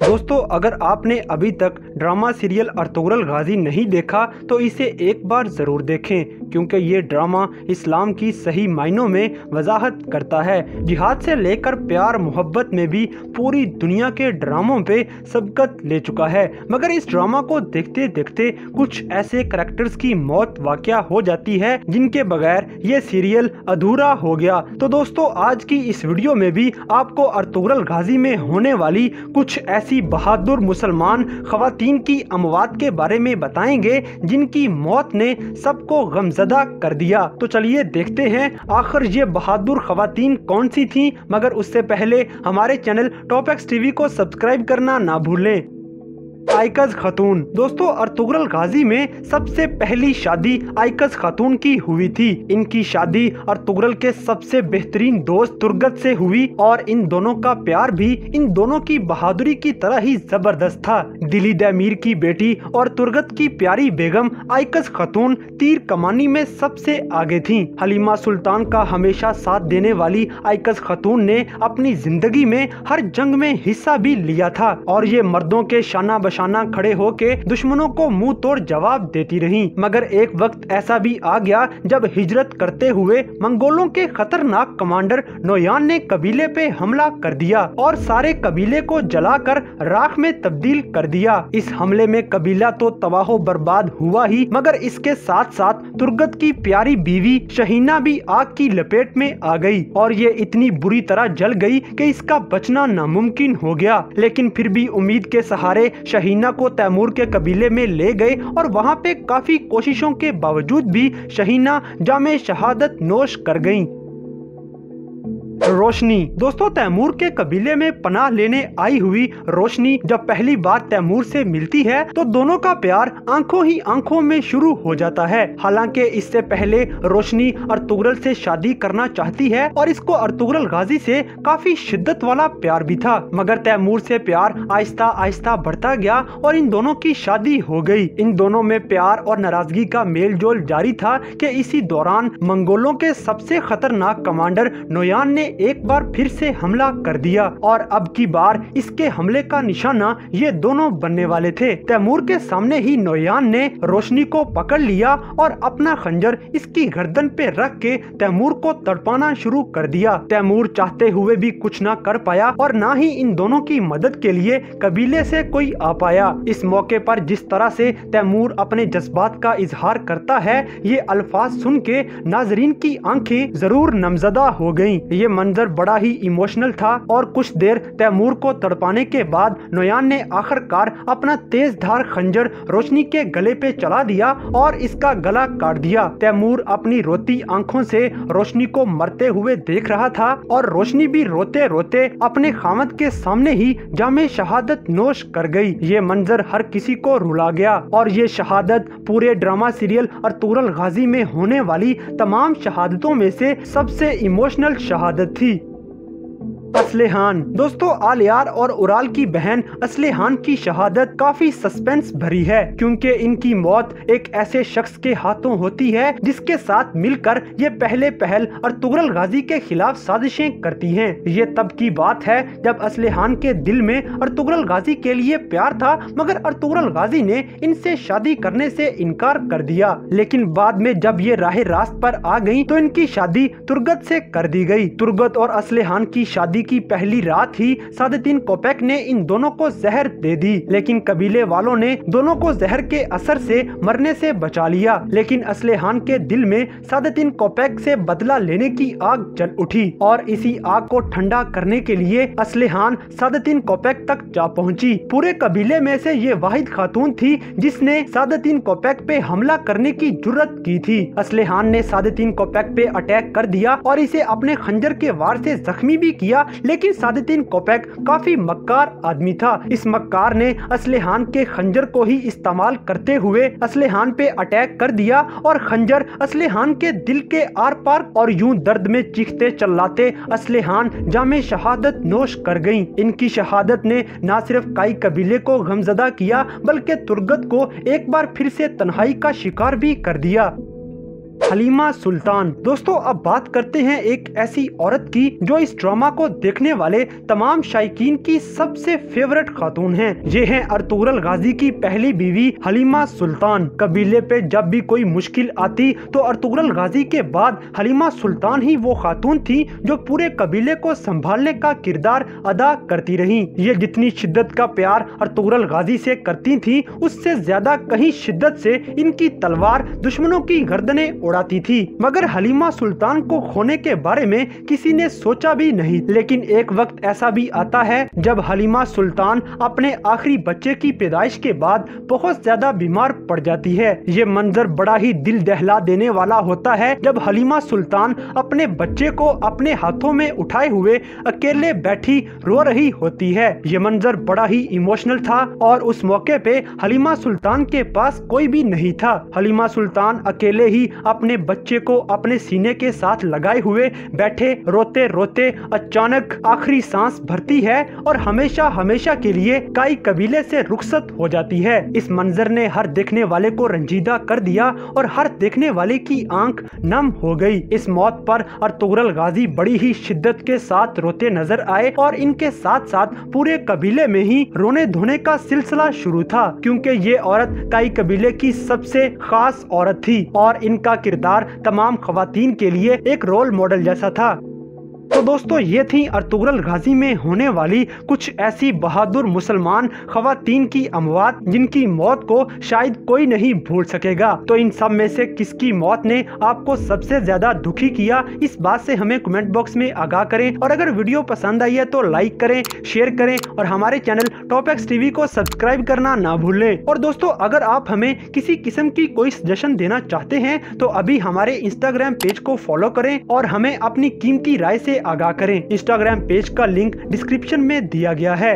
दोस्तों, अगर आपने अभी तक ड्रामा सीरियल अर्तुगरुल गाजी नहीं देखा तो इसे एक बार ज़रूर देखें, क्योंकि ये ड्रामा इस्लाम की सही मायनों में वजाहत करता है। जिहाद से लेकर प्यार मोहब्बत में भी पूरी दुनिया के ड्रामों पे सबकत ले चुका है। मगर इस ड्रामा को देखते देखते कुछ ऐसे करैक्टर्स की मौत वाक़या हो जाती है जिनके बगैर ये सीरियल अधूरा हो गया। तो दोस्तों, आज की इस वीडियो में भी आपको अर्तुगरुल गाजी में होने वाली कुछ ऐसी बहादुर मुसलमान खवातीन की अमवात के बारे में बताएंगे जिनकी मौत ने सबको गमज़दा कर दिया। तो चलिए देखते हैं आखिर ये बहादुर खवातीन कौन सी थीं। मगर उससे पहले हमारे चैनल टॉप एक्स टीवी को सब्सक्राइब करना ना भूलें। आइकज़ खातून। दोस्तों, अर्तुगरुल गाजी में सबसे पहली शादी आइकज़ खातून की हुई थी। इनकी शादी अर्तुगरुल के सबसे बेहतरीन दोस्त तुर्गत से हुई और इन दोनों का प्यार भी इन दोनों की बहादुरी की तरह ही जबरदस्त था। दिली दैमीर की बेटी और तुर्गत की प्यारी बेगम आइकज़ खातून तीर कमानी में सबसे आगे थीं। हलीमा सुल्तान का हमेशा साथ देने वाली आइकज़ खातून ने अपनी जिंदगी में हर जंग में हिस्सा भी लिया था और ये मर्दों के शाना बशाना खड़े होके दुश्मनों को मुंह तोड़ जवाब देती रहीं। मगर एक वक्त ऐसा भी आ गया जब हिजरत करते हुए मंगोलों के खतरनाक कमांडर नोयान ने कबीले पे हमला कर दिया और सारे कबीले को जलाकर राख में तब्दील कर दिया। इस हमले में कबीला तो तबाह बर्बाद हुआ ही, मगर इसके साथ साथ तुर्गत की प्यारी बीवी शहीना भी आग की लपेट में आ गई और ये इतनी बुरी तरह जल गई कि इसका बचना नामुमकिन हो गया। लेकिन फिर भी उम्मीद के सहारे शहीना को तैमूर के कबीले में ले गए और वहां पे काफी कोशिशों के बावजूद भी शहीना जामे शहादत नोश कर गईं। रोशनी। दोस्तों, तैमूर के कबीले में पनाह लेने आई हुई रोशनी जब पहली बार तैमूर से मिलती है तो दोनों का प्यार आंखों ही आंखों में शुरू हो जाता है। हालांकि इससे पहले रोशनी अर्तुगरुल से शादी करना चाहती है और इसको अर्तुगरुल गाजी से काफी शिद्दत वाला प्यार भी था, मगर तैमूर से प्यार आहिस्ता आहिस्ता बढ़ता गया और इन दोनों की शादी हो गई। इन दोनों में प्यार और नाराजगी का मेल जोल जारी था कि इसी दौरान मंगोलों के सबसे खतरनाक कमांडर नोयान ने एक बार फिर से हमला कर दिया और अब की बार इसके हमले का निशाना ये दोनों बनने वाले थे। तैमूर के सामने ही नोयान ने रोशनी को पकड़ लिया और अपना खंजर इसकी गर्दन पे रख के तैमूर को तड़पाना शुरू कर दिया। तैमूर चाहते हुए भी कुछ ना कर पाया और ना ही इन दोनों की मदद के लिए कबीले से कोई आ पाया। इस मौके पर जिस तरह से तैमूर अपने जज्बात का इजहार करता है, ये अल्फाज सुन के नाजरीन की आंखें जरूर नमज़दा हो गयी। ये मंजर बड़ा ही इमोशनल था और कुछ देर तैमूर को तड़पाने के बाद नोयान ने आखिरकार अपना तेज धार खंजर रोशनी के गले पे चला दिया और इसका गला काट दिया। तैमूर अपनी रोती आंखों से रोशनी को मरते हुए देख रहा था और रोशनी भी रोते रोते अपने खामद के सामने ही जामे शहादत नोश कर गई। ये मंजर हर किसी को रुला गया और ये शहादत पूरे ड्रामा सीरियल अर्तुगरुल गाजी में होने वाली तमाम शहादतों में से सबसे इमोशनल शहादत थी। असलेहान। दोस्तों, आलियार और उराल की बहन असलेहान की शहादत काफी सस्पेंस भरी है, क्योंकि इनकी मौत एक ऐसे शख्स के हाथों होती है जिसके साथ मिलकर ये पहले पहल अर्तुगरुल गाजी के खिलाफ साजिशें करती हैं। ये तब की बात है जब असलेहान के दिल में अर्तुगरुल गाजी के लिए प्यार था, मगर अर्तुगरुल गाजी ने इनसे शादी करने से इनकार कर दिया। लेकिन बाद में जब ये राह रास्त पर आ गयी तो इनकी शादी तुर्गत से कर दी गई। तुर्गत और असलेहान की शादी की पहली रात ही सादतीन कोपेक ने इन दोनों को जहर दे दी, लेकिन कबीले वालों ने दोनों को जहर के असर से मरने से बचा लिया। लेकिन असलेहान के दिल में सादतीन कोपेक से बदला लेने की आग जल उठी और इसी आग को ठंडा करने के लिए असलेहान सादतीन कोपेक तक जा पहुंची। पूरे कबीले में से ये वाहिद खातून थी जिसने सादतीन कोपेक पे हमला करने की जुर्रत की थी। असलेहान ने सादतीन कोपेक पे अटैक कर दिया और इसे अपने खंजर के वार से जख्मी भी किया, लेकिन सादतीन कोपेक काफी मक्कार आदमी था। इस मक्कार ने असलेहान के खंजर को ही इस्तेमाल करते हुए असलेहान पे अटैक कर दिया और खंजर असलेहान के दिल के आर पार और यूं दर्द में चीखते चिल्लाते असलेहान जामे शहादत नोश कर गईं। इनकी शहादत ने न सिर्फ काई कबीले को गमजदा किया, बल्कि तुर्गत को एक बार फिर से तन्हाई का शिकार भी कर दिया। हलीमा सुल्तान। दोस्तों अब बात करते हैं एक ऐसी औरत की जो इस ड्रामा को देखने वाले तमाम शायकीन की सबसे फेवरेट खातून हैं। ये हैं अर्तुगरुल गाजी की पहली बीवी हलीमा सुल्तान। कबीले पे जब भी कोई मुश्किल आती तो अर्तुगरुल गाजी के बाद हलीमा सुल्तान ही वो खातून थी जो पूरे कबीले को संभालने का किरदार अदा करती रही। ये जितनी शिद्दत का प्यार अर्तुगरुल गाजी से करती थी उससे ज्यादा कहीं शिद्दत से इनकी तलवार दुश्मनों की गर्दनें उड़ाती थी। मगर हलीमा सुल्तान को खोने के बारे में किसी ने सोचा भी नहीं। लेकिन एक वक्त ऐसा भी आता है जब हलीमा सुल्तान अपने आखिरी बच्चे की पैदाइश के बाद बहुत ज्यादा बीमार पड़ जाती है। ये मंजर बड़ा ही दिल दहला देने वाला होता है जब हलीमा सुल्तान अपने बच्चे को अपने हाथों में उठाए हुए अकेले बैठी रो रही होती है। ये मंजर बड़ा ही इमोशनल था और उस मौके पे हलीमा सुल्तान के पास कोई भी नहीं था। हलीमा सुल्तान अकेले ही अपने बच्चे को अपने सीने के साथ लगाए हुए बैठे रोते रोते अचानक आखिरी सांस भरती है और हमेशा हमेशा के लिए काई कबीले से रुखसत हो जाती है। इस मंजर ने हर देखने वाले को रंजीदा कर दिया और हर देखने वाले की आंख नम हो गई। इस मौत पर अर्तुगरुल गाजी बड़ी ही शिद्दत के साथ रोते नजर आए और इनके साथ साथ पूरे कबीले में ही रोने धोने का सिलसिला शुरू था, क्योंकि ये औरत काई कबीले की सबसे खास औरत थी और इनका किरदार तमाम खवातीन के लिए एक रोल मॉडल जैसा था। तो दोस्तों ये थी अर्तुगरुल गाजी में होने वाली कुछ ऐसी बहादुर मुसलमान खवातीन की अमवात जिनकी मौत को शायद कोई नहीं भूल सकेगा। तो इन सब में से किसकी मौत ने आपको सबसे ज्यादा दुखी किया, इस बात से हमें कमेंट बॉक्स में आगाह करें। और अगर वीडियो पसंद आई है तो लाइक करें, शेयर करें और हमारे चैनल टॉप एक्स टीवी को सब्सक्राइब करना ना भूलें। और दोस्तों अगर आप हमें किसी किस्म की कोई सजेशन देना चाहते हैं तो अभी हमारे इंस्टाग्राम पेज को फॉलो करें और हमें अपनी कीमती राय से आगाह करें। इंस्टाग्राम पेज का लिंक डिस्क्रिप्शन में दिया गया है।